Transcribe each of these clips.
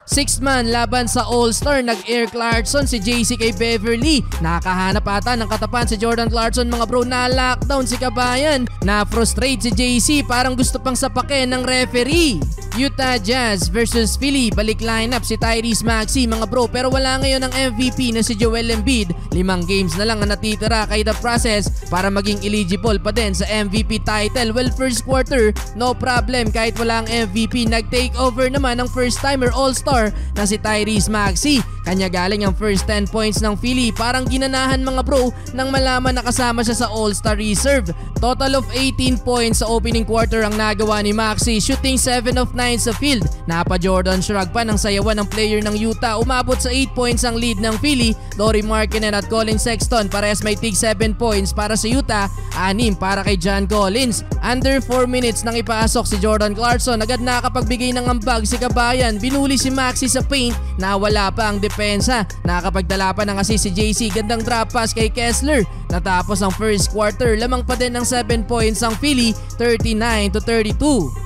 Sixth man laban sa All-Star, nag-air Clarkson si JC kay Beverly. Nakahanap ata ng katapan si Jordan Clarkson mga bro, na lockdown si Kabayan. Na-frustrate si JC, parang gusto pang sapakin ng referee. Utah Jazz versus Philly, balik lineup si Tyrese Maxey mga bro, pero wala ngayon ang MVP na si Joel Embiid. 5 games na lang ang natitira kay the process para maging eligible pa din sa MVP title. Well, first quarter, no problem kahit wala ang MVP. Nag-take over naman ang first timer All-Star na si Tyrese Maxey. Kanya galing ang first 10 points ng Philly. Parang ginanahan mga bro nang malaman na kasama siya sa All-Star Reserve. Total of 18 points sa opening quarter ang nagawa ni Maxey, shooting 7 of 9 sa field. Napa Jordan Shrug pa ng sayawan ng player ng Utah. Umabot sa 8 points ang lead ng Philly. Lauri Markkanen at Colin Sexton parehas may tig 7 points para sa Utah, 6 para kay John Collins. Under 4 minutes nang ipasok si Jordan Clarkson, agad nakapagbigay ng ambag si Kabayan. Binuli si Maxey sa paint, nawala pa ang depensa. Nakapagdala pa ng assist si JC, gandang drop pass kay Kessler. Natapos ang first quarter, lamang pa din ng 7 points ang Philly, 39-32.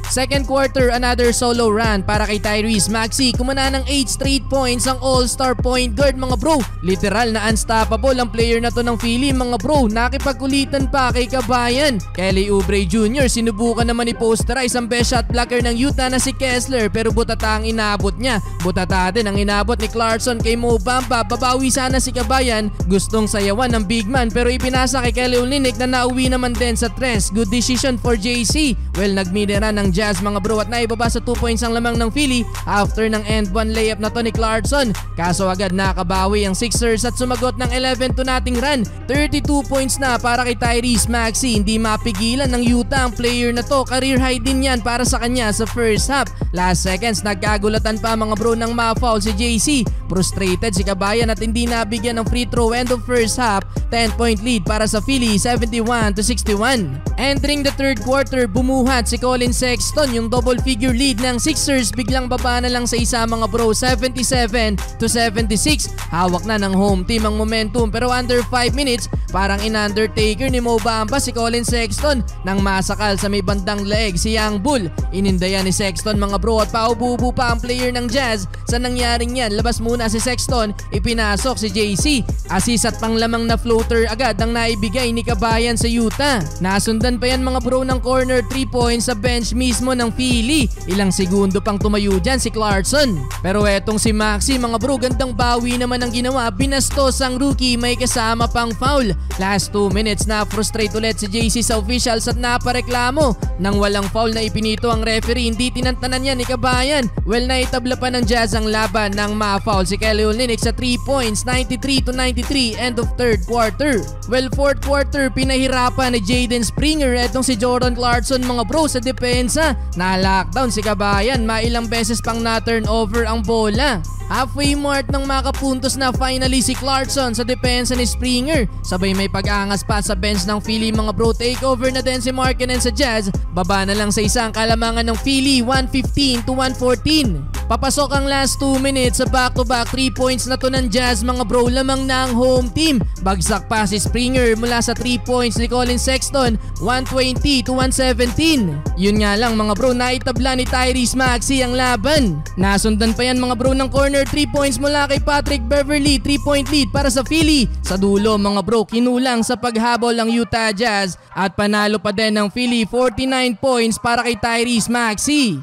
Second quarter, another solo run para kay Tyrese Maxey. Kumana ng 8 straight points ang All-Star point guard mga bro. Literal na unstoppable ang player na to ng Philly mga bro. Nakipagkulitan pa kay Kabayan. Kelly Oubre Jr. sinubukan naman i-posterize ang best shot blocker ng Utah na si Kessler, pero butata ang inabot niya. Butata din ang inabot ni Clarkson kay Mo Bamba. Babawi sana si Kabayan, gustong sayawan ng big man pero ipinasa kay Kelly Olynyk na nauwi naman din sa tres. Good decision for JC. Well, nagmidera ng Jazz mga bro at naibaba sa 2 points ang lamang ng Philly after ng end 1 layup na to ni Clarkson. Kaso agad nakabawi ang Sixers at sumagot ng 11-0 run. 32 points na para kay Tyrese Maxey. Hindi mapigilan ng Utah ang player na to. Career high din yan para sa kanya sa first half. Last seconds nagkagulatan pa mga bro nang ma-foul si JC. Frustrated si Kabayan at hindi nabigyan ng free throw. End of first half, 10-point lead para sa Philly, 71-61. Entering the third quarter, bumuhat si Colin Sexton. Yung double figure lead ng Sixers biglang baba na lang sa isa mga bro, 77-76. Hawak na ng home team ang momentum pero under 5 minutes parang in-undertaker ni Mo Bamba si Colin Sexton nang masakal sa may bandang leg si Young Bull. Inindayan ni Sexton mga bro at paububo pa ang player ng Jazz. Sa nangyaring yan, labas muna si Sexton, ipinasok si JC. Assist at panglamang na floater agad ang naibigay ni Kabayan sa Utah. Nasundan pa yan mga bro ng corner 3 points sa bench mismo ng Philly. Ilang segundo pang tumayo dyan si Clarkson. Pero etong si Maxey mga bro, gandang bawi naman ang ginawa. Binastos ang rookie, may kasama pang foul. Last 2 minutes na frustrate ulit si JC sa officials at napareklamo. Nang walang foul na ipinito ang referee, hindi tinantanan yan ni Kabayan. Well, naitabla pa ng Jazz ang laban nang ma-foul si Kelly Olynyk sa 3 points, 93-93, end of third quarter. Well, fourth quarter, pinahirapan ni Jaden Springer etong si Jordan Clarkson mga bro sa depensa. Na-lockdown si Kabayan, mailang beses pang na-turnover ang bola. Halfway mark nang makapuntos na finally si Clarkson sa depensa ni Springer. Sabay may pag-aangas pa sa bench ng Philly mga bro. Takeover na din si Markkanen sa Jazz. Baba na lang sa isang kalamangan ng Philly, 115-114. Papasok ang last 2 minutes sa back-to-back 3 points na to ng Jazz mga bro. Lamang na ang home team. Bagsak pa si Springer mula sa 3 points ni Colin Sexton, 120-117. Yun nga lang mga bro, naitabla ni Tyrese Maxey ang laban. Nasundan pa yan mga bro ng corner 3 points mula kay Patrick Beverly. 3-point lead para sa Philly. Sa dulo mga bro, kinulang sa paghabol ang Utah Jazz at panalo pa din ng Philly, 49 points para kay Tyrese Maxey.